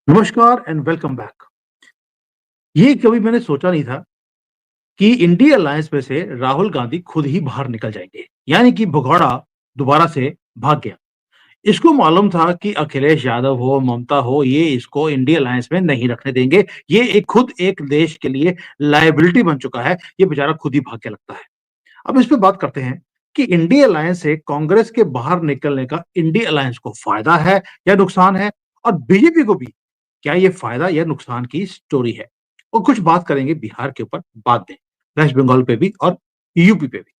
नमस्कार and welcome back. ये कभी मैंने सोचा नहीं था कि इंडिया अलायंस में से राहुल गांधी खुद ही बाहर निकल जाएंगे, यानी कि भगोड़ा दोबारा से भाग गया। इसको मालूम था कि अखिलेश यादव हो, ममता हो, ये इसको इंडिया अलायंस में नहीं रखने देंगे। ये एक खुद एक देश के लिए लायबिलिटी बन चुका है। ये बेचारा खुद ही भाग के लगता है। अब इस पे बात करते हैं कि इंडिया अलायंस से कांग्रेस के बाहर निकलने का इंडिया अलायंस को फायदा है या नुकसान है, और बीजेपी को भी क्या ये फायदा या नुकसान की स्टोरी है। और कुछ बात करेंगे बिहार के ऊपर, बाद में वेस्ट बंगाल पे भी और यूपी पे भी।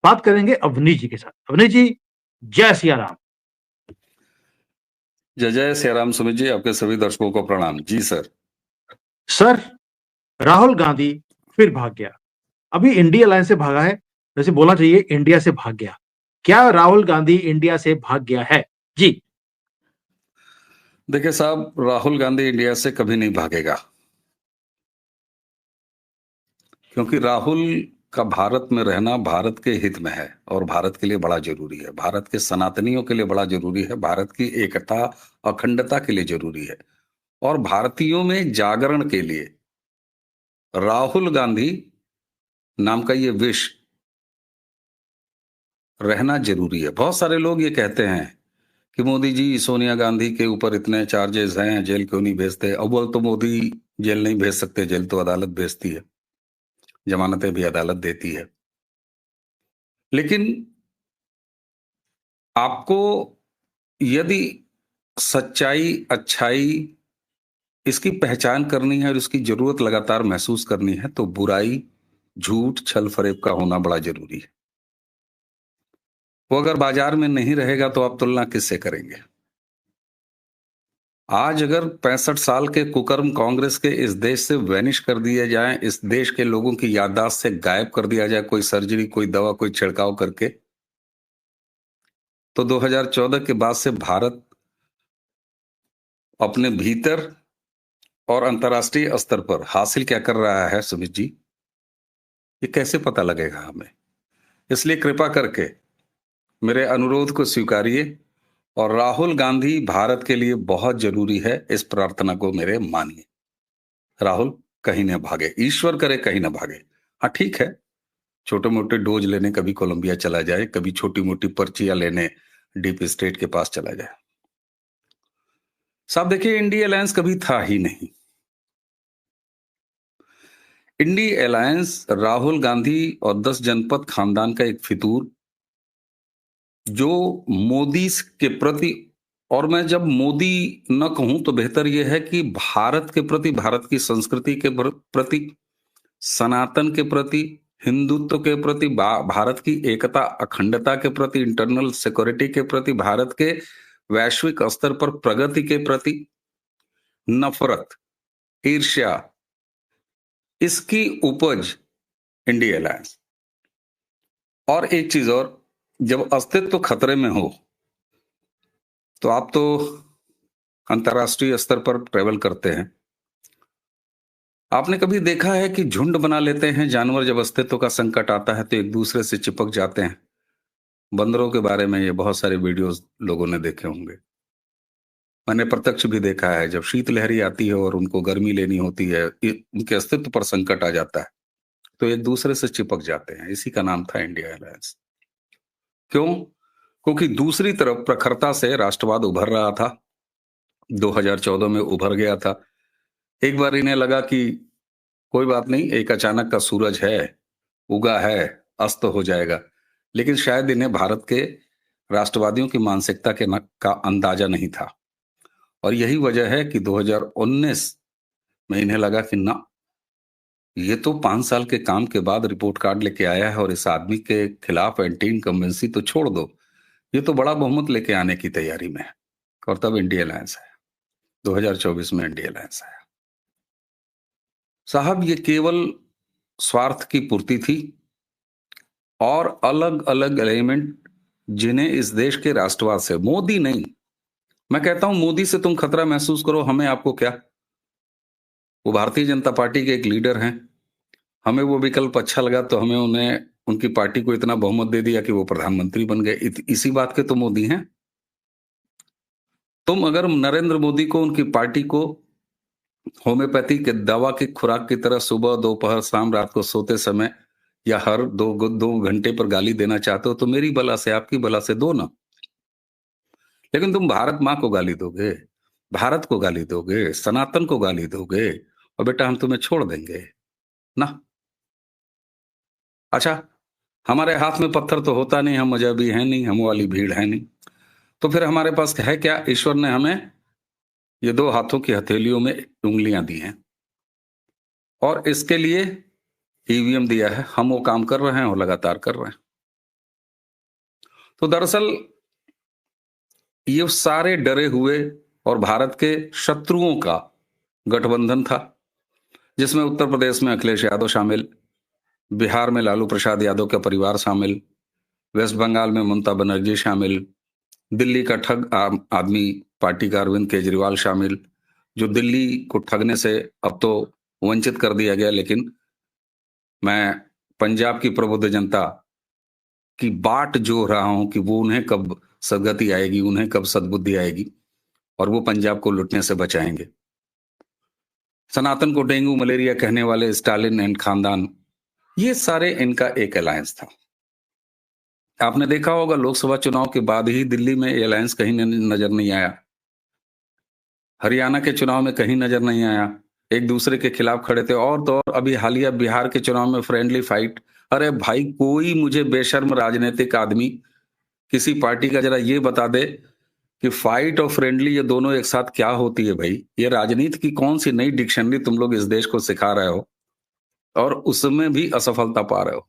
बात करेंगे अवनीश जी के साथ। अवनीश जी, जय सिया राम। जय जय सिया राम। सुमित जी, आपके सभी दर्शकों को प्रणाम। जी सर। सर, राहुल गांधी फिर भाग गया। अभी इंडिया अलायंस से भागा है, वैसे बोलना चाहिए इंडिया से भाग गया। क्या राहुल गांधी इंडिया से भाग गया है? जी। देखिए साहब, राहुल गांधी इंडिया से कभी नहीं भागेगा, क्योंकि राहुल का भारत में रहना भारत के हित में है और भारत के लिए बड़ा जरूरी है, भारत के सनातनियों के लिए बड़ा जरूरी है, भारत की एकता अखंडता के लिए जरूरी है और भारतीयों में जागरण के लिए राहुल गांधी नाम का ये विष रहना जरूरी है। बहुत सारे लोग ये कहते हैं कि मोदी जी, सोनिया गांधी के ऊपर इतने चार्जेस हैं, जेल क्यों नहीं भेजते। अव्वल तो मोदी जेल नहीं भेज सकते, जेल तो अदालत भेजती है, जमानतें भी अदालत देती है। लेकिन आपको यदि सच्चाई, अच्छाई इसकी पहचान करनी है और इसकी जरूरत लगातार महसूस करनी है, तो बुराई, झूठ, छल फरेब का होना बड़ा जरूरी है। वो अगर बाजार में नहीं रहेगा तो आप तुलना किससे करेंगे। आज अगर 65 साल के कुकर्म कांग्रेस के इस देश से वैनिश कर दिए जाए, इस देश के लोगों की याददाश्त से गायब कर दिया जाए, कोई सर्जरी, कोई दवा, कोई छिड़काव करके, तो 2014 के बाद से भारत अपने भीतर और अंतर्राष्ट्रीय स्तर पर हासिल क्या कर रहा है, सुमित जी, ये कैसे पता लगेगा हमें। इसलिए कृपा करके मेरे अनुरोध को स्वीकारिए और राहुल गांधी भारत के लिए बहुत जरूरी है, इस प्रार्थना को मेरे मानिए। राहुल कहीं न भागे, ईश्वर करे कहीं न भागे। हाँ ठीक है, छोटे मोटे डोज लेने कभी कोलंबिया चला जाए, कभी छोटी मोटी पर्चियां लेने डीप स्टेट के पास चला जाए। साहब देखिए, इंडिया अलायंस कभी था ही नहीं। इंडिया अलायंस राहुल गांधी और 10 जनपद खानदान का एक फितूर, जो मोदी के प्रति, और मैं जब मोदी न कहूं तो बेहतर यह है कि भारत के प्रति, भारत की संस्कृति के प्रति, सनातन के प्रति, हिंदुत्व के प्रति, भारत की एकता अखंडता के प्रति, इंटरनल सिक्योरिटी के प्रति, भारत के वैश्विक स्तर पर प्रगति के प्रति नफरत, ईर्ष्या, इसकी उपज इंडिया अलायंस। और एक चीज और, जब अस्तित्व खतरे में हो तो आप तो अंतर्राष्ट्रीय स्तर पर ट्रेवल करते हैं, आपने कभी देखा है कि झुंड बना लेते हैं जानवर, जब अस्तित्व का संकट आता है तो एक दूसरे से चिपक जाते हैं। बंदरों के बारे में ये बहुत सारे वीडियोस लोगों ने देखे होंगे, मैंने प्रत्यक्ष भी देखा है। जब शीतलहरी आती है और उनको गर्मी लेनी होती है, उनके अस्तित्व पर संकट आ जाता है, तो एक दूसरे से चिपक जाते हैं। इसी का नाम था इंडिया अलायंस। क्यों? क्योंकि दूसरी तरफ प्रखरता से राष्ट्रवाद उभर रहा था, 2014 में उभर गया था। एक बार इन्हें लगा कि कोई बात नहीं, एक अचानक का सूरज है, उगा है, अस्त हो जाएगा। लेकिन शायद इन्हें भारत के राष्ट्रवादियों की मानसिकता का अंदाजा नहीं था, और यही वजह है कि 2019 में इन्हें लगा कि ना, ये तो 5 साल के काम के बाद रिपोर्ट कार्ड लेके आया है और इस आदमी के खिलाफ एंटी इनकम्बेंसी तो छोड़ दो, ये तो बड़ा बहुमत लेके आने की तैयारी में है। और तब इंडिया अलायंस आया, 2024 में इंडिया अलायंस आया। साहब, ये केवल स्वार्थ की पूर्ति थी और अलग अलग एलिमेंट जिन्हें इस देश के राष्ट्रवाद से, मोदी नहीं, मैं कहता हूं मोदी से तुम खतरा महसूस करो, हमें आपको क्या। वो भारतीय जनता पार्टी के एक लीडर हैं, हमें वो विकल्प अच्छा लगा तो हमें उन्हें, उनकी पार्टी को इतना बहुमत दे दिया कि वो प्रधानमंत्री बन गए। इसी बात के तो मोदी हैं। तुम अगर नरेंद्र मोदी को, उनकी पार्टी को होम्योपैथी के दवा की खुराक की तरह सुबह, दोपहर, शाम, रात को सोते समय या हर 2 घंटे पर गाली देना चाहते हो तो मेरी बला से, आपकी बला से दो ना। लेकिन तुम भारत माँ को गाली दोगे, भारत को गाली दोगे, सनातन को गाली दोगे और बेटा हम तुम्हें छोड़ देंगे ना। अच्छा, हमारे हाथ में पत्थर तो होता नहीं, हम मजहबी हैं नहीं, हम वाली भीड़ है नहीं, तो फिर हमारे पास है क्या? ईश्वर ने हमें ये 2 हाथों की हथेलियों में उंगलियां दी हैं और इसके लिए ईवीएम दिया है। हम वो काम कर रहे हैं और लगातार कर रहे हैं। तो दरअसल ये सारे डरे हुए और भारत के शत्रुओं का गठबंधन था, जिसमें उत्तर प्रदेश में अखिलेश यादव शामिल, बिहार में लालू प्रसाद यादव का परिवार शामिल, वेस्ट बंगाल में ममता बनर्जी शामिल, दिल्ली का ठग आदमी पार्टी का अरविंद केजरीवाल शामिल, जो दिल्ली को ठगने से अब तो वंचित कर दिया गया, लेकिन मैं पंजाब की प्रबुद्ध जनता की बाट जो रहा हूं कि वो उन्हें कब सदगति आएगी, उन्हें कब सद्बुद्धि आएगी और वो पंजाब को लुटने से बचाएंगे। सनातन को डेंगू मलेरिया कहने वाले स्टालिन एंड खानदान, ये सारे इनका एक अलायंस था। आपने देखा होगा लोकसभा चुनाव के बाद ही दिल्ली में ये अलायंस कहीं नजर नहीं आया, हरियाणा के चुनाव में कहीं नजर नहीं आया, एक दूसरे के खिलाफ खड़े थे। और तो और अभी हालिया बिहार के चुनाव में फ्रेंडली फाइट। अरे भाई, कोई मुझे बेशर्म राजनीतिक आदमी किसी पार्टी का जरा ये बता दे कि फाइट और फ्रेंडली ये दोनों एक साथ क्या होती है। भाई, ये राजनीति की कौन सी नई डिक्शनरी तुम लोग इस देश को सिखा रहे हो और उसमें भी असफलता पा रहे हो।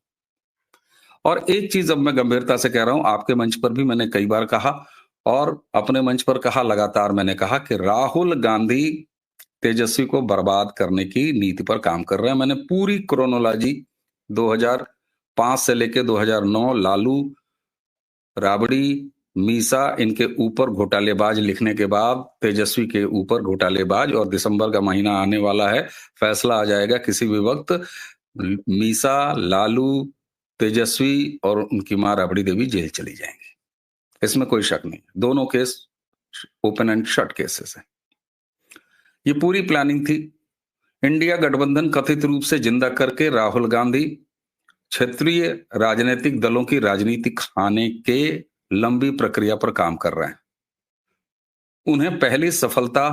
और एक चीज अब मैं गंभीरता से कह रहा हूं, आपके मंच पर भी मैंने कई बार कहा और अपने मंच पर कहा, लगातार मैंने कहा कि राहुल गांधी तेजस्वी को बर्बाद करने की नीति पर काम कर रहे हैं। मैंने पूरी क्रोनोलॉजी 2005 से लेकर 2009 लालू, राबड़ी, मीसा, इनके ऊपर घोटालेबाज लिखने के बाद तेजस्वी के ऊपर घोटालेबाज, और दिसंबर का महीना आने वाला है, फैसला आ जाएगा किसी भी वक्त, मीसा, लालू, तेजस्वी और उनकी मां राबड़ी देवी जेल चली जाएंगी। इसमें कोई शक नहीं, दोनों case open and shut cases हैं। ये पूरी प्लानिंग थी। इंडिया गठबंधन कथित रूप से जिंदा करके राहुल गांधी क्षेत्रीय राजनीतिक दलों की राजनीति खाने के लंबी प्रक्रिया पर काम कर रहे हैं। उन्हें पहली सफलता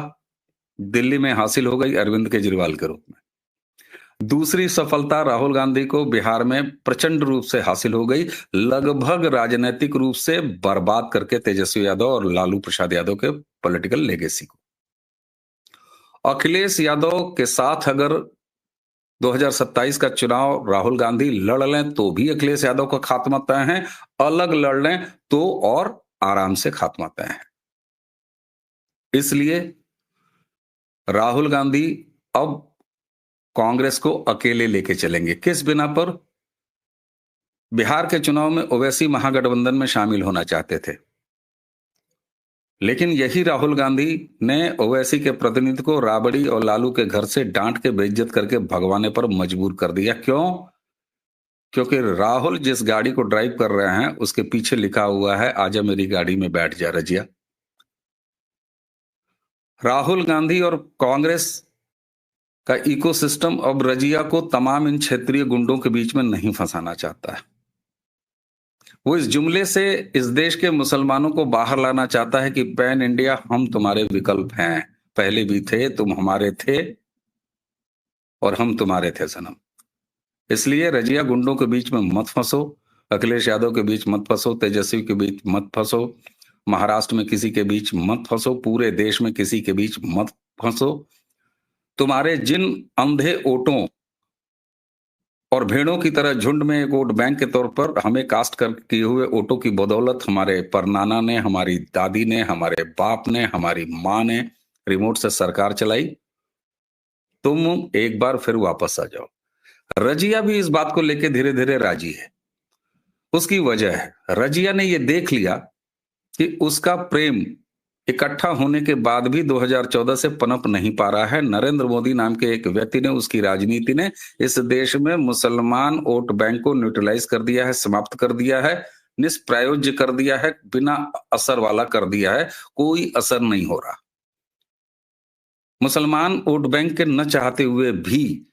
दिल्ली में हासिल हो गई अरविंद केजरीवाल के रूप में। दूसरी सफलता राहुल गांधी को बिहार में प्रचंड रूप से हासिल हो गई, लगभग राजनीतिक रूप से बर्बाद करके तेजस्वी यादव और लालू प्रसाद यादव के पॉलिटिकल लेगेसी को। अखिलेश यादव के साथ अगर 2027 का चुनाव राहुल गांधी लड़ लें तो भी अखिलेश यादव का खात्मा तय है, अलग लड़ लें तो और आराम से खात्मा तय है। इसलिए राहुल गांधी अब कांग्रेस को अकेले लेके चलेंगे। किस बिना पर? बिहार के चुनाव में ओवैसी महागठबंधन में शामिल होना चाहते थे, लेकिन यही राहुल गांधी ने ओवैसी के प्रतिनिधि को राबड़ी और लालू के घर से डांट के बेइज्जत करके भगवाने पर मजबूर कर दिया। क्यों? क्योंकि राहुल जिस गाड़ी को ड्राइव कर रहे हैं उसके पीछे लिखा हुआ है, आजा मेरी गाड़ी में बैठ जा रजिया। राहुल गांधी और कांग्रेस का इकोसिस्टम अब रजिया को तमाम इन क्षेत्रीय गुंडों के बीच में नहीं फंसाना चाहता है। वो इस जुमले से इस देश के मुसलमानों को बाहर लाना चाहता है कि पैन इंडिया हम तुम्हारे विकल्प हैं, पहले भी थे, तुम हमारे थे और हम तुम्हारे थे सनम। इसलिए रजिया गुंडों के बीच में मत फंसो, अखिलेश यादव के बीच मत फंसो, तेजस्वी के बीच मत फंसो, महाराष्ट्र में किसी के बीच मत फंसो, पूरे देश में किसी के बीच मत फंसो। तुम्हारे जिन अंधे वोटों और भेड़ों की तरह झुंड में एक वोट बैंक के तौर पर हमें कास्ट कर किए हुए वोटों की बदौलत हमारे परनाना ने, हमारी दादी ने, हमारे बाप ने, हमारी मां ने रिमोट से सरकार चलाई, तुम एक बार फिर वापस आ जाओ। रजिया भी इस बात को लेकर धीरे धीरे राजी है। उसकी वजह है, रजिया ने यह देख लिया कि उसका प्रेम इकट्ठा होने के बाद भी 2014 से पनप नहीं पा रहा है। नरेंद्र मोदी नाम के एक व्यक्ति ने, उसकी राजनीति ने इस देश में मुसलमान वोट बैंक को न्यूट्रलाइज कर दिया है, समाप्त कर दिया है। निष्प्रयोज्य कर दिया है, बिना असर वाला कर दिया है, कोई असर नहीं हो रहा। मुसलमान वोट बैंक के न चाहते हुए भी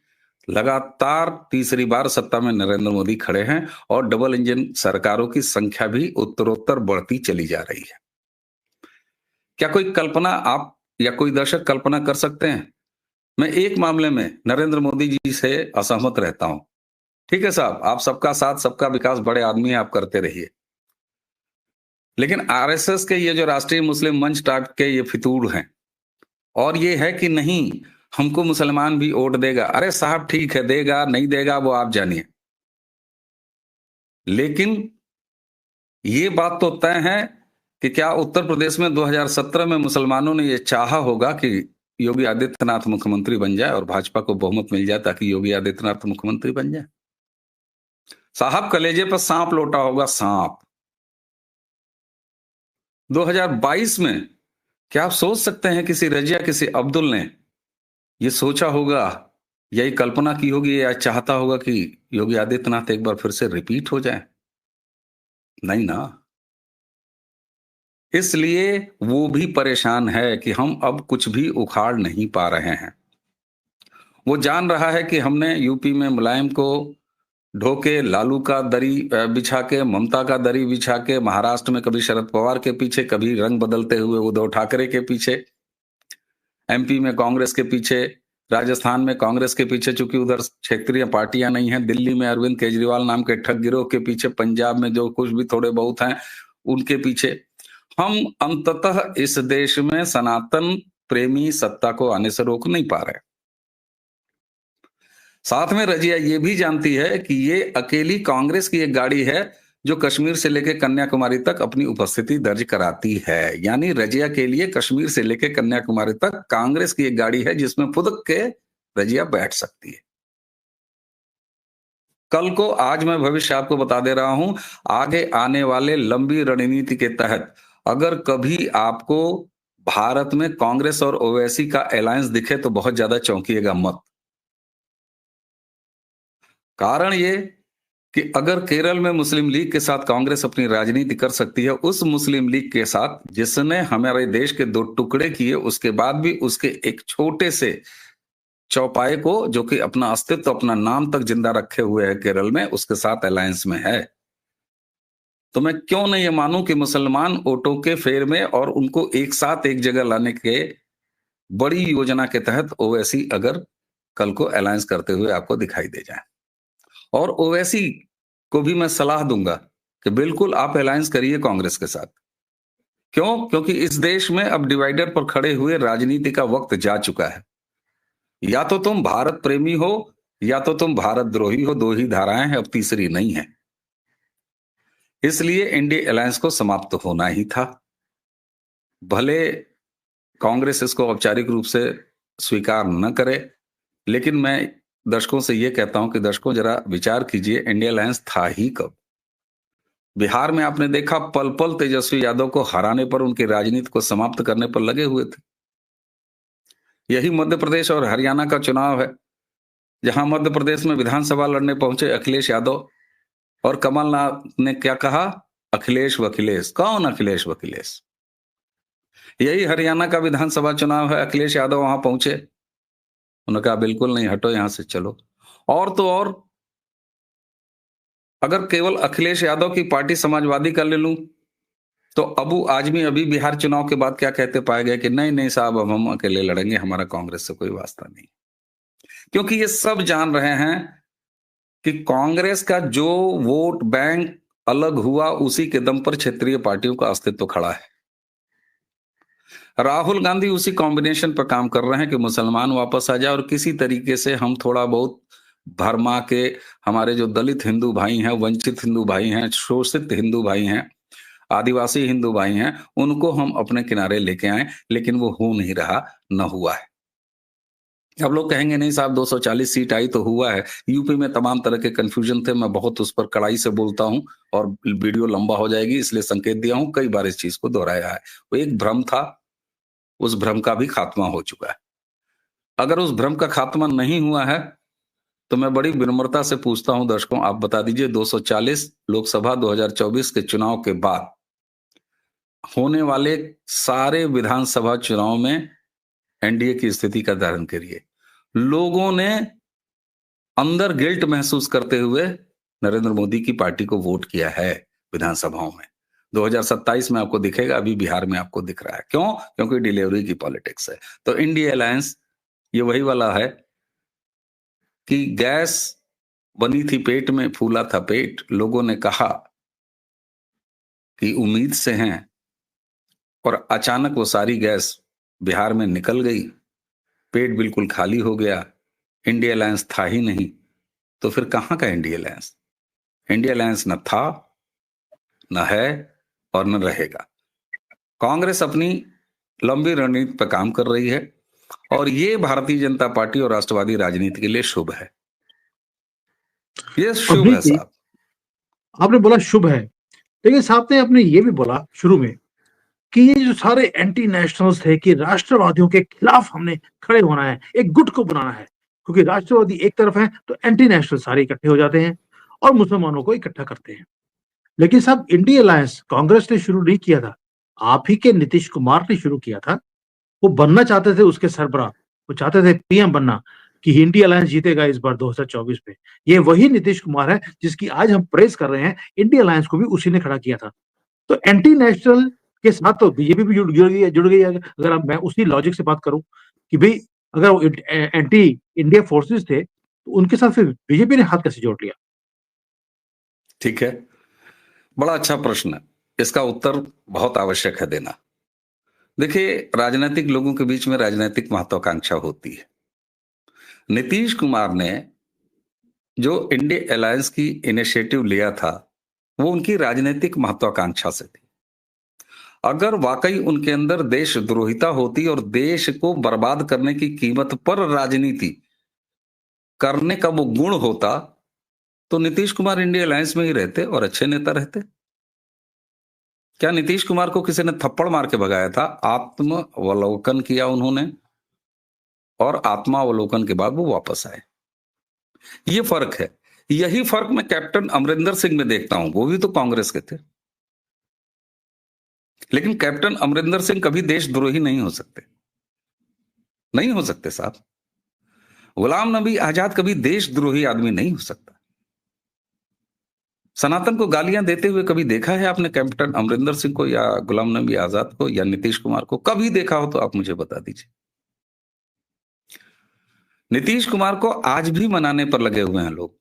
लगातार तीसरी बार सत्ता में नरेंद्र मोदी खड़े हैं और डबल इंजन सरकारों की संख्या भी उत्तरोत्तर बढ़ती चली जा रही है। क्या कोई कल्पना आप या कोई दर्शक कल्पना कर सकते हैं? मैं एक मामले में नरेंद्र मोदी जी से असहमत रहता हूं। ठीक है साहब, आप सबका साथ सबका विकास, बड़े आदमी हैं, आप करते रहिए। लेकिन आरएसएस के ये जो राष्ट्रीय मुस्लिम मंच टाइप के ये फितूर हैं, और ये है कि नहीं हमको मुसलमान भी वोट देगा। अरे साहब ठीक है, देगा नहीं देगा वो आप जानिए, लेकिन ये बात तो तय है कि क्या उत्तर प्रदेश में 2017 में मुसलमानों ने ये चाहा होगा कि योगी आदित्यनाथ मुख्यमंत्री बन जाए और भाजपा को बहुमत मिल जाए ताकि योगी आदित्यनाथ मुख्यमंत्री बन जाए? साहब कलेजे पर सांप लौटा होगा, सांप। 2022 में क्या आप सोच सकते हैं किसी रजिया, किसी अब्दुल ने ये सोचा होगा, यही कल्पना की होगी या चाहता होगा कि योगी आदित्यनाथ एक बार फिर से रिपीट हो जाए? नहीं ना। इसलिए वो भी परेशान है कि हम अब कुछ भी उखाड़ नहीं पा रहे हैं। वो जान रहा है कि हमने यूपी में मुलायम को ढोके, लालू का दरी बिछा के, ममता का दरी बिछा के, महाराष्ट्र में कभी शरद पवार के पीछे, कभी रंग बदलते हुए उद्धव ठाकरे के पीछे, एमपी में कांग्रेस के पीछे, राजस्थान में कांग्रेस के पीछे, चूंकि उधर क्षेत्रीय पार्टियां नहीं हैं, दिल्ली में अरविंद केजरीवाल नाम के ठग गिरोह के पीछे, पंजाब में जो कुछ भी थोड़े बहुत हैं उनके पीछे। हम अंततः इस देश में सनातन प्रेमी सत्ता को आने से रोक नहीं पा रहे। साथ में रजिया ये भी जानती है कि ये अकेली कांग्रेस की एक गाड़ी है जो कश्मीर से लेकर कन्याकुमारी तक अपनी उपस्थिति दर्ज कराती है। यानी रजिया के लिए कश्मीर से लेकर कन्याकुमारी तक कांग्रेस की एक गाड़ी है जिसमें फुदक के रजिया बैठ सकती है। कल को, आज मैं भविष्य आपको बता दे रहा हूं, आगे आने वाले लंबी रणनीति के तहत अगर कभी आपको भारत में कांग्रेस और ओवैसी का अलायंस दिखे तो बहुत ज्यादा चौंकिएगा मत। कारण ये कि अगर केरल में मुस्लिम लीग के साथ कांग्रेस अपनी राजनीति कर सकती है, उस मुस्लिम लीग के साथ जिसने हमारे देश के दो टुकड़े किए, उसके बाद भी उसके एक छोटे से चौपाए को, जो कि अपना अस्तित्व, अपना नाम तक जिंदा रखे हुए है केरल में, उसके साथ अलायंस में है, तो मैं क्यों नहीं ये मानूं कि मुसलमान वोटों के फेर में और उनको एक साथ एक जगह लाने के बड़ी योजना के तहत ओवैसी अगर कल को अलायंस करते हुए आपको दिखाई दे जाए। और ओवैसी को भी मैं सलाह दूंगा कि बिल्कुल आप अलायंस करिए कांग्रेस के साथ। क्यों? क्योंकि इस देश में अब डिवाइडर पर खड़े हुए राजनीति का वक्त जा चुका है। या तो तुम भारत प्रेमी हो या तो तुम भारत द्रोही हो, दो ही धाराएं हैं, अब तीसरी नहीं है। इसलिए इंडिया अलायंस को समाप्त होना ही था। भले कांग्रेस इसको औपचारिक रूप से स्वीकार न करे, लेकिन मैं दर्शकों से यह कहता हूं कि दर्शकों जरा विचार कीजिए, इंडिया अलायंस था ही कब? बिहार में आपने देखा पल पल तेजस्वी यादव को हराने पर, उनकी राजनीति को समाप्त करने पर लगे हुए थे। यही मध्य प्रदेश और हरियाणा का चुनाव है, जहां मध्य प्रदेश में विधानसभा लड़ने पहुंचे अखिलेश यादव और कमलनाथ ने क्या कहा? अखिलेश वखिलेश। कौन अखिलेश वखिलेश? यही हरियाणा का विधानसभा चुनाव है, अखिलेश यादव वहां पहुंचे, उन्होंने कहा बिल्कुल नहीं, हटो यहां से, चलो। और तो और, अगर केवल अखिलेश यादव की पार्टी समाजवादी का ले लूं तो अबू आजमी अभी बिहार चुनाव के बाद क्या कहते पाए गए कि नहीं नहीं साहब, अब हम अकेले लड़ेंगे, हमारा कांग्रेस से कोई वास्ता नहीं। क्योंकि ये सब जान रहे हैं कि कांग्रेस का जो वोट बैंक अलग हुआ, उसी के दम पर क्षेत्रीय पार्टियों का अस्तित्व खड़ा है। राहुल गांधी उसी कॉम्बिनेशन पर काम कर रहे हैं कि मुसलमान वापस आ जाए और किसी तरीके से हम थोड़ा बहुत भरमा के हमारे जो दलित हिंदू भाई हैं, वंचित हिंदू भाई हैं, शोषित हिंदू भाई हैं, आदिवासी हिंदू भाई हैं, उनको हम अपने किनारे लेके आए। लेकिन वो हो नहीं रहा, न हुआ है। अब लोग कहेंगे नहीं साहब 240 सीट आई तो हुआ है। यूपी में तमाम तरह के कंफ्यूजन थे, मैं बहुत उस पर कड़ाई से बोलता हूं और वीडियो लंबा हो जाएगी इसलिए संकेत दिया हूं, कई बार इस चीज को दोहराया है। वो एक भ्रम था, उस भ्रम का भी खात्मा हो चुका है। अगर उस भ्रम का खात्मा नहीं हुआ है तो मैं बड़ी विनम्रता से पूछता हूं दर्शकों, आप बता दीजिए 240 लोकसभा 2024 के चुनाव के बाद होने वाले सारे विधानसभा चुनाव में एनडीए की स्थिति का धारण करिए। लोगों ने अंदर गिल्ट महसूस करते हुए नरेंद्र मोदी की पार्टी को वोट किया है विधानसभाओं में। 2027 में आपको दिखेगा, अभी बिहार में आपको दिख रहा है। क्यों? क्योंकि डिलीवरी की पॉलिटिक्स है। तो इंडिया अलायंस ये वही वाला है कि गैस बनी थी पेट में, फूला था पेट। लोगों ने कहा कि उम्मीद से हैं और अचानक वो सारी गैस बिहार में निकल गई, पेट बिल्कुल खाली हो गया, इंडिया अलायंस था ही नहीं। तो फिर कहां का इंडिया अलायंस? इंडिया अलायंस न था, न है और न रहेगा। कांग्रेस अपनी लंबी रणनीति पर काम कर रही है और ये भारतीय जनता पार्टी और राष्ट्रवादी राजनीति के लिए शुभ है। ये और शुभ है देखिए, साहब। आपने बोला शुभ है, लेकिन साहब ने आपने ये भी बोला शुरू में कि ये जो सारे एंटी नेशनल्स थे कि राष्ट्रवादियों के खिलाफ हमने खड़े होना है, एक गुट को बनाना है, क्योंकि राष्ट्रवादी एक तरफ है तो एंटी नेशनल सारे इकट्ठे हो जाते हैं और मुसलमानों को इकट्ठा करते हैं। लेकिन साहब, इंडिया अलायंस कांग्रेस ने शुरू नहीं किया था, आप ही के नीतीश कुमार ने शुरू किया था। वो बनना चाहते थे, उसके सरबराह वो चाहते थे पीएम बनना, कि इंडिया अलायंस जीतेगा इस बार 2024 में। ये वही नीतीश कुमार है जिसकी आज हम प्रेस कर रहे हैं। इंडिया अलायंस को भी उसी ने खड़ा किया था। तो एंटी नेशनल के साथ तो बीजेपी भी जुड़ गई है। अगर मैं उसी लॉजिक से बात करूं कि भाई, अगर वो एंटी इंडिया फोर्सेस थे तो उनके साथ फिर बीजेपी ने हाथ कैसे जोड़ लिया? ठीक है, बड़ा अच्छा प्रश्न है, इसका उत्तर बहुत आवश्यक है देना। देखिए, राजनीतिक लोगों के बीच में राजनीतिक महत्वाकांक्षा होती है। नीतीश कुमार ने जो इंडिया अलायंस की इनिशिएटिव लिया था, वो उनकी राजनीतिक महत्वाकांक्षा से थी। अगर वाकई उनके अंदर देशद्रोहिता होती और देश को बर्बाद करने की कीमत पर राजनीति करने का वो गुण होता, तो नीतीश कुमार इंडिया अलायंस में ही रहते और अच्छे नेता रहते। क्या नीतीश कुमार को किसी ने थप्पड़ मार के भगाया था? आत्मावलोकन किया उन्होंने और आत्मावलोकन के बाद वो वापस आए। ये फर्क है। यही फर्क मैं कैप्टन अमरिंदर सिंह में देखता हूं। वो भी तो कांग्रेस के थे, लेकिन कैप्टन अमरिंदर सिंह कभी देशद्रोही नहीं हो सकते, नहीं हो सकते साहब। गुलाम नबी आजाद कभी देशद्रोही आदमी नहीं हो सकता। सनातन को गालियां देते हुए कभी देखा है आपने कैप्टन अमरिंदर सिंह को या गुलाम नबी आजाद को या नीतीश कुमार को? कभी देखा हो तो आप मुझे बता दीजिए। नीतीश कुमार को आज भी मनाने पर लगे हुए हैं लोग।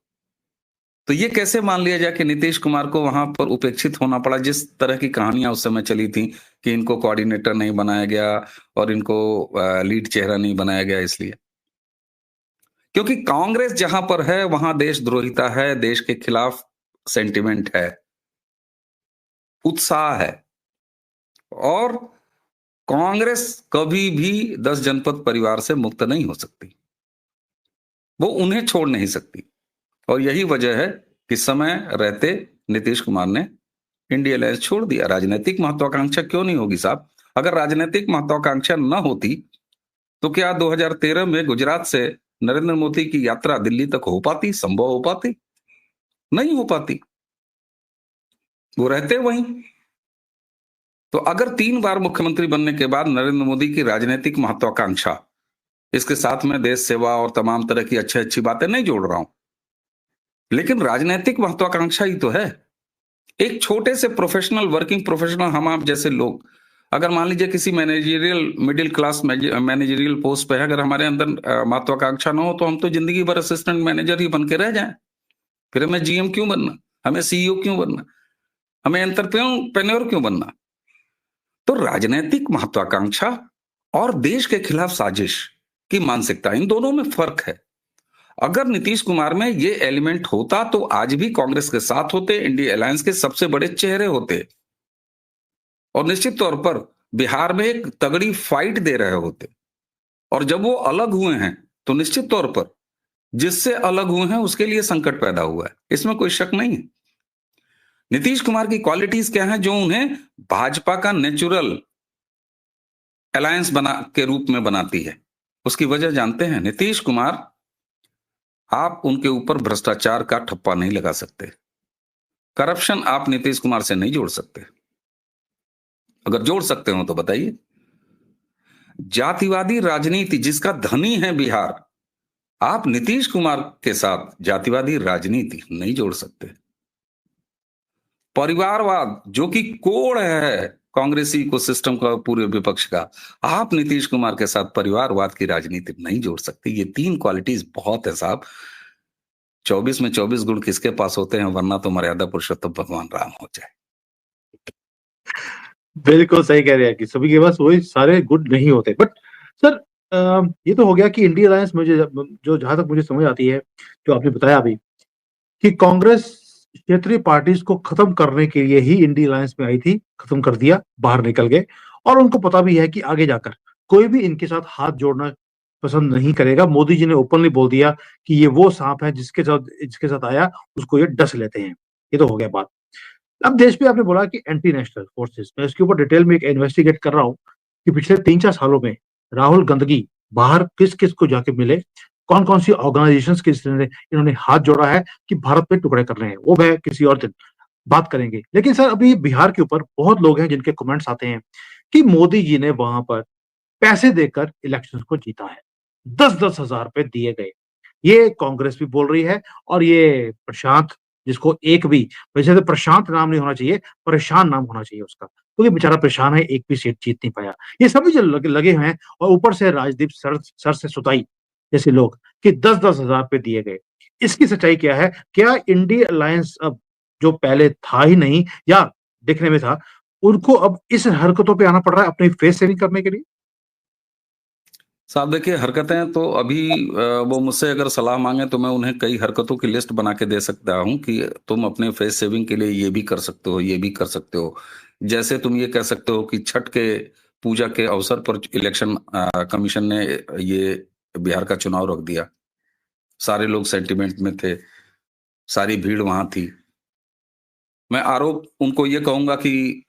तो ये कैसे मान लिया जाए कि नीतीश कुमार को वहां पर उपेक्षित होना पड़ा? जिस तरह की कहानियां उस समय चली थी कि इनको कोऑर्डिनेटर नहीं बनाया गया और इनको लीड चेहरा नहीं बनाया गया, इसलिए क्योंकि कांग्रेस जहां पर है वहां देशद्रोहिता है, देश के खिलाफ सेंटिमेंट है, उत्साह है। और कांग्रेस कभी भी 10 जनपद परिवार से मुक्त नहीं हो सकती, वो उन्हें छोड़ नहीं सकती। और यही वजह है कि समय रहते नीतीश कुमार ने इंडिया अलायंस छोड़ दिया। राजनीतिक महत्वाकांक्षा क्यों नहीं होगी साहब? अगर राजनीतिक महत्वाकांक्षा न होती तो क्या 2013 में गुजरात से नरेंद्र मोदी की यात्रा दिल्ली तक हो पाती, संभव हो पाती? नहीं हो पाती, वो रहते वहीं। तो अगर 3 बार मुख्यमंत्री बनने के बाद नरेंद्र मोदी की राजनीतिक महत्वाकांक्षा, इसके साथ में देश सेवा और तमाम तरह की अच्छी अच्छी बातें नहीं जोड़ रहा हूं, लेकिन राजनीतिक महत्वाकांक्षा ही तो है। एक छोटे से प्रोफेशनल, वर्किंग प्रोफेशनल, हम आप जैसे लोग अगर मान लीजिए किसी managerial, middle class managerial post पे है, अगर हमारे अंदर महत्वाकांक्षा ना हो तो हम तो जिंदगी भर असिस्टेंट मैनेजर ही बन के रह जाएं। फिर हमें जीएम क्यों बनना? हमें सीईओ क्यों बनना? हमें एंटरप्रेन्योर क्यों बनना? तो राजनीतिक महत्वाकांक्षा और देश के खिलाफ साजिश की मानसिकता, इन दोनों में फर्क है। अगर नीतीश कुमार में ये एलिमेंट होता तो आज भी कांग्रेस के साथ होते, इंडिया अलायंस के सबसे बड़े चेहरे होते और निश्चित तौर पर बिहार में एक तगड़ी फाइट दे रहे होते। और जब वो अलग हुए हैं तो निश्चित तौर पर जिससे अलग हुए हैं उसके लिए संकट पैदा हुआ है, इसमें कोई शक नहीं है। नीतीश कुमार की क्वालिटीज क्या हैं जो उन्हें भाजपा का नेचुरल अलायंस बना के रूप में बनाती है? उसकी वजह जानते हैं? नीतीश कुमार आप उनके ऊपर भ्रष्टाचार का ठप्पा नहीं लगा सकते। करप्शन आप नीतीश कुमार से नहीं जोड़ सकते। अगर जोड़ सकते हो तो बताइए। जातिवादी राजनीति जिसका धनी है बिहार, आप नीतीश कुमार के साथ जातिवादी राजनीति नहीं जोड़ सकते। परिवारवाद जो कि कोड़ है कांग्रेसी इकोसिस्टम का, पूरे विपक्ष का, आप नीतीश कुमार के साथ परिवारवाद की राजनीति नहीं जोड़ सकते। ये 3 क्वालिटीज बहुत है साहब। 24 में 24 गुण किसके पास होते हैं, वरना तो मर्यादा पुरुषोत्तम भगवान राम हो जाए। बिल्कुल सही कह रहे हैं कि सभी के पास वही सारे गुड नहीं होते। बट सर, ये तो हो गया कि इंडिया अलायंस, मुझे जो जहां तक मुझे समझ आती है, जो आपने बताया अभी, कि कांग्रेस क्षेत्रीय पार्टीज को खत्म करने के लिए ही इंडिया अलायंस में आई थी, खत्म कर दिया, बाहर निकल गए। और उनको पता भी है कि आगे जाकर कोई भी इनके साथ हाथ जोड़ना पसंद नहीं करेगा। मोदी जी ने ओपनली बोल दिया कि ये वो सांप है जिसके साथ आया उसको ये डस लेते हैं। ये तो हो गया बात। अब देश में आपने बोला कि एंटी नेशनल फोर्सेस, मैं इसके ऊपर डिटेल में एक इन्वेस्टिगेट कर रहा हूँ कि पिछले 3-4 सालों में राहुल गंदगी बाहर किस किस को जाके मिले, कौन कौन सी ऑर्गेनाइजेशंस के इन्होंने हाथ जोड़ा है कि भारत पे टुकड़े करने हैं, वो मैं किसी और दिन बात करेंगे। लेकिन सर, अभी बिहार के ऊपर बहुत लोग हैं जिनके कमेंट्स आते हैं कि मोदी जी ने वहां पर पैसे देकर इलेक्शंस को जीता है, 10-10 हजार रुपए दिए गए। ये कांग्रेस भी बोल रही है, और ये प्रशांत, जिसको एक भी, वैसे तो प्रशांत नाम नहीं होना चाहिए, परेशान नाम होना चाहिए उसका, क्योंकि बेचारा परेशान है, एक भी सीट जीत नहीं पाया। ये सभी जो लगे हुए हैं, और ऊपर से राजदीप सर से सुताई जैसे लोग, कि 10-10 हजार रुपए दिए गए। इसकी सच्चाई क्या है? क्या इंडिया अलायंस अब, जो पहले था ही नहीं या दिखने में था, उनको अब इस हरकतों पे आना पड़ रहा है अपनी फेस सेविंग करने के लिए? साहब देखिए, हरकतें तो अभी वो मुझसे अगर सलाह मांगे तो मैं उन्हें कई हरकतों की लिस्ट बना के दे सकता हूं कि तुम अपने फेस सेविंग के लिए ये भी कर सकते हो, ये भी कर सकते हो। जैसे तुम ये कह सकते हो कि छठ के पूजा के अवसर पर इलेक्शन कमीशन ने ये बिहार का चुनाव रख दिया। सारे लोग सेंटिमेंट में थे, सारी भीड़ वहां थी। मैं आरोप उनको ये कहूंगा कि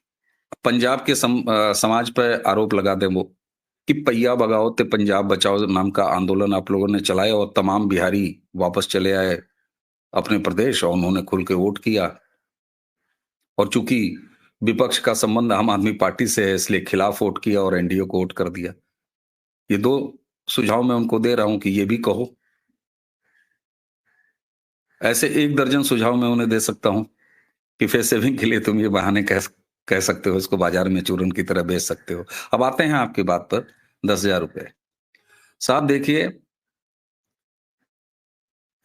पंजाब के समाज पर आरोप लगा दें वो, कि पहिया भगाओ ते पंजाब बचाओ नाम का आंदोलन आप लोगों ने चलाया और तमाम बिहारी वापस चले आए अपने प्रदेश और उन्होंने खुल के वोट किया। और चूंकि विपक्ष का संबंध आम आदमी पार्टी से है, इसलिए खिलाफ वोट किया और एनडीए को वोट कर दिया। ये 2 सुझाव मैं उनको दे रहा हूं कि ये भी कहो। ऐसे 1 दर्जन सुझाव मैं उन्हें दे सकता हूं कि फेस सेविंग के लिए तुम ये बहाने कह सकते हो, इसको बाजार में चूरन की तरह बेच सकते हो। अब आते हैं आपकी बात पर, 10,000 रुपए। साहब देखिए,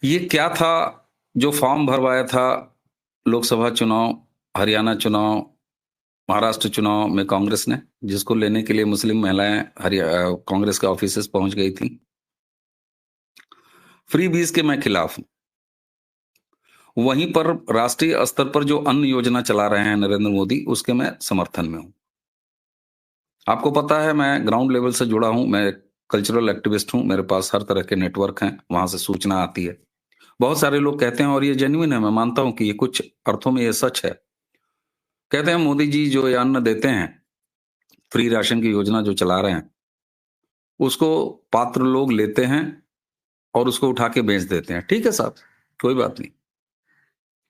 ये क्या था जो फॉर्म भरवाया था लोकसभा चुनाव, हरियाणा चुनाव, महाराष्ट्र चुनाव में कांग्रेस ने, जिसको लेने के लिए मुस्लिम महिलाएं कांग्रेस के ऑफिसेस पहुंच गई थी। फ्री बीज के मैं खिलाफ हूं। वहीं पर राष्ट्रीय स्तर पर जो अन्न योजना चला रहे हैं नरेंद्र मोदी, उसके मैं समर्थन में हूं। आपको पता है मैं ग्राउंड लेवल से जुड़ा हूं, मैं कल्चरल एक्टिविस्ट हूं, मेरे पास हर तरह के नेटवर्क हैं, वहां से सूचना आती है। बहुत सारे लोग कहते हैं, और ये जेन्युइन है, मैं मानता हूं कि ये कुछ अर्थों में ये सच है। कहते हैं मोदी जी जो ये अन्न देते हैं, फ्री राशन की योजना जो चला रहे हैं, उसको पात्र लोग लेते हैं और उसको उठा के बेच देते हैं। ठीक है साहब, कोई बात नहीं,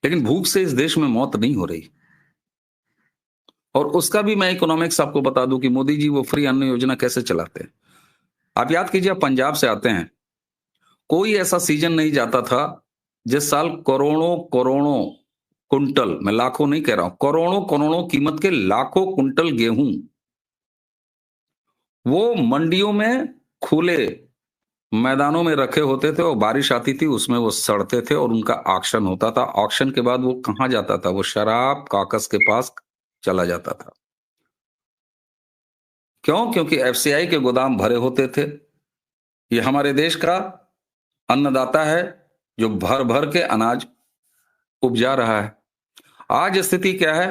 लेकिन भूख से इस देश में मौत नहीं हो रही। और उसका भी मैं इकोनॉमिक्स आपको बता दूं कि मोदी जी वो फ्री अन्न योजना कैसे चलाते हैं। आप याद कीजिए, आप पंजाब से आते हैं, कोई ऐसा सीजन नहीं जाता था जिस साल करोड़ों करोड़ों कुंटल, मैं लाखों नहीं कह रहा हूं, करोड़ों करोड़ों कीमत के लाखों कुंटल गेहूं वो मंडियों में खुले मैदानों में रखे होते थे, और बारिश आती थी उसमें वो सड़ते थे और उनका ऑक्शन होता था। ऑक्शन के बाद वो कहां जाता था? वो शराब काकस के पास चला जाता था। क्यों? क्योंकि एफसीआई के गोदाम भरे होते थे। ये हमारे देश का अन्नदाता है जो भर भर के अनाज उपजा रहा है। आज स्थिति क्या है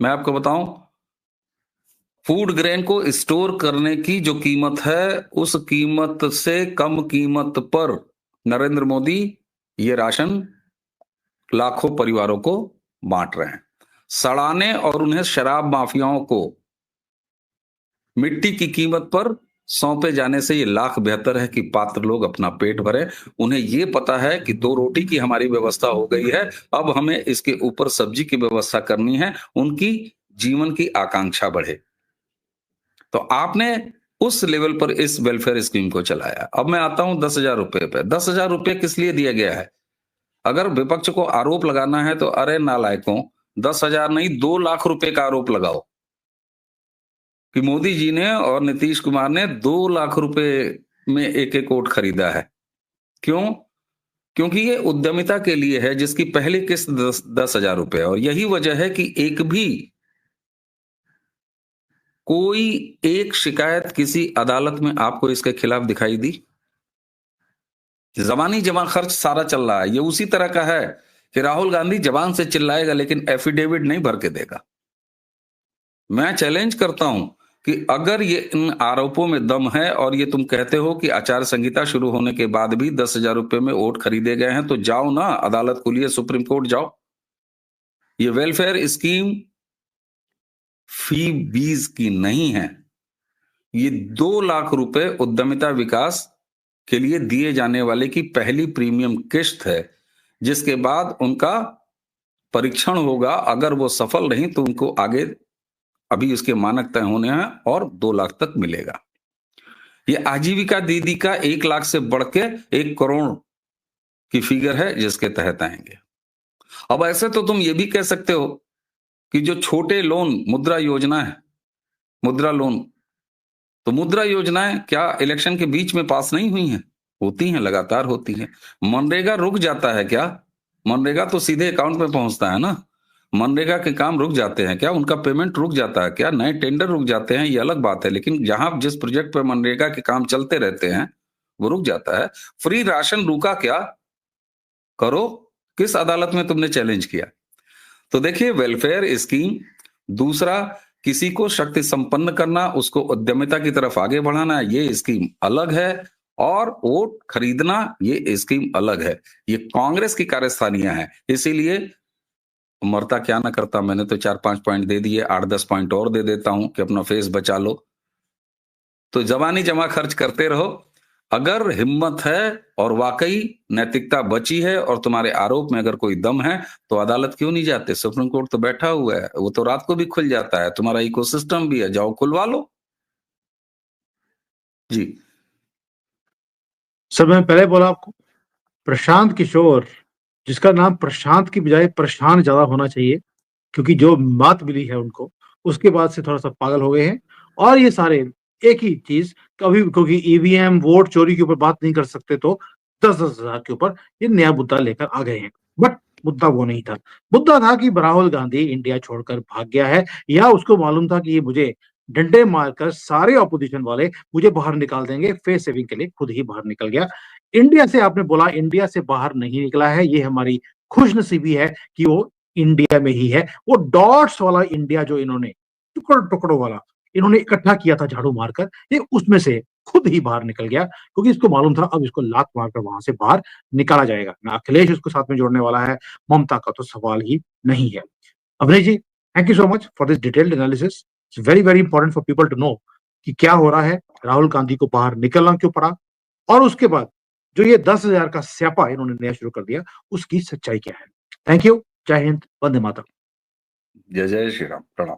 मैं आपको बताऊं, फूड ग्रेन को स्टोर करने की जो कीमत है, उस कीमत से कम कीमत पर नरेंद्र मोदी ये राशन लाखों परिवारों को बांट रहे हैं। सड़ाने और उन्हें शराब माफियाओं को मिट्टी की कीमत पर सौंपे जाने से ये लाख बेहतर है कि पात्र लोग अपना पेट भरे। उन्हें ये पता है कि 2 रोटी की हमारी व्यवस्था हो गई है, अब हमें इसके ऊपर सब्जी की व्यवस्था करनी है, उनकी जीवन की आकांक्षा बढ़े। तो आपने उस लेवल पर इस वेलफेयर स्कीम को चलाया। अब मैं आता हूं 10,000 रुपए पे। 10,000 रुपए किस लिए दिया गया है? अगर विपक्ष को आरोप लगाना है तो अरे नालायकों, 10,000 नहीं 2 लाख रुपए का आरोप लगाओ कि मोदी जी ने और नीतीश कुमार ने 2 लाख रुपए में एक वोट खरीदा है। क्यों? क्योंकि ये उद्यमिता के लिए है, जिसकी पहली किस्त 10,000 रुपए। और यही वजह है कि एक भी कोई एक शिकायत किसी अदालत में आपको इसके खिलाफ दिखाई दी? जबानी जमा खर्च सारा चल रहा है। ये उसी तरह का है कि राहुल गांधी जबान से चिल्लाएगा लेकिन एफिडेविट नहीं भर के देगा। मैं चैलेंज करता हूं कि अगर ये इन आरोपों में दम है और ये तुम कहते हो कि आचार संहिता शुरू होने के बाद भी 10,000 रुपए में वोट खरीदे गए हैं, तो जाओ ना, अदालत को लिए सुप्रीम कोर्ट जाओ। ये वेलफेयर स्कीम फी बीज की नहीं है। ये 2 लाख रुपए उद्यमिता विकास के लिए दिए जाने वाले की पहली प्रीमियम किस्त है, जिसके बाद उनका परीक्षण होगा। अगर वो सफल नहीं तो उनको आगे अभी उसके मानक तय होने हैं और 2 लाख तक मिलेगा। ये आजीविका दीदी का 1 लाख से बढ़ के 1 करोड़ की फिगर है, जिसके तहत आएंगे। अब ऐसे तो तुम ये भी कह सकते हो कि जो छोटे लोन, मुद्रा योजना है, मुद्रा लोन, तो मुद्रा योजनाएं क्या इलेक्शन के बीच में पास नहीं हुई हैं? होती हैं, लगातार होती हैं। मनरेगा रुक जाता है क्या? मनरेगा तो सीधे अकाउंट में पहुंचता है ना। मनरेगा के काम रुक जाते हैं क्या? उनका पेमेंट रुक जाता है क्या? नए टेंडर रुक जाते हैं, ये अलग बात है। लेकिन जहां जिस प्रोजेक्ट पर मनरेगा के काम चलते रहते हैं वो रुक जाता है। फ्री राशन रुका क्या? करो, किस अदालत में तुमने चैलेंज किया? तो देखिए, वेलफेयर स्कीम, दूसरा किसी को शक्ति संपन्न करना, उसको उद्यमिता की तरफ आगे बढ़ाना, ये स्कीम अलग है। और वोट खरीदना, ये स्कीम अलग है। ये कांग्रेस की कार्यस्थानियां हैं। इसीलिए मरता क्या ना करता, मैंने तो 4-5 पॉइंट दे दिए, 8-10 पॉइंट और दे देता हूं कि अपना फेस बचा लो। तो जवानी जमा खर्च करते रहो। अगर हिम्मत है और वाकई नैतिकता बची है और तुम्हारे आरोप में अगर कोई दम है, तो अदालत क्यों नहीं जाते? सुप्रीम कोर्ट तो बैठा हुआ है, वो तो रात को भी खुल जाता है। तुम्हारा इकोसिस्टम भी है, जाओ खुलवा लो जी। सर, मैं पहले बोला आपको, प्रशांत किशोर, जिसका नाम प्रशांत की बजाय प्रशांत ज्यादा होना चाहिए, क्योंकि जो मात मिली है उनको, उसके बाद से थोड़ा सा पागल हो गए हैं। और ये सारे एक ही चीज, कभी क्योंकि ईवीएम वोट चोरी के ऊपर बात नहीं कर सकते, तो 10,000 के ऊपर ये नया मुद्दा लेकर आ गए हैं। बट मुद्दा वो नहीं था। मुद्दा था कि राहुल गांधी इंडिया छोड़कर भाग गया है, या उसको मालूम था कि ये मुझे डंडे मारकर सारे ऑपोजिशन वाले मुझे बाहर निकाल देंगे, फेस सेविंग के लिए खुद ही बाहर निकल गया। इंडिया से, आपने बोला, इंडिया से बाहर नहीं निकला है। ये हमारी खुशनसीबी है कि वो इंडिया में ही है। वो डॉट्स वाला इंडिया जो इन्होंने टुकड़ों टुकड़ों वाला इन्होंने इकट्ठा किया था झाड़ू मारकर, ये उसमें से खुद ही बाहर निकल गया, क्योंकि इसको मालूम था अब इसको लात मारकर वहां से बाहर निकाला जाएगा। ना अखिलेश उसको साथ में जोड़ने वाला है, ममता का तो सवाल ही नहीं है। Abhinay ji, thank you so much for this detailed analysis. It's very very important for people to know कि क्या हो रहा है, राहुल गांधी को बाहर निकलना क्यों पड़ा, और उसके बाद जो ये 10,000 का स्यापा इन्होंने नया शुरू कर दिया, उसकी सच्चाई क्या है। Thank you. जय हिंद, वंदे मातरम। जय जय श्री राम, प्रणाम।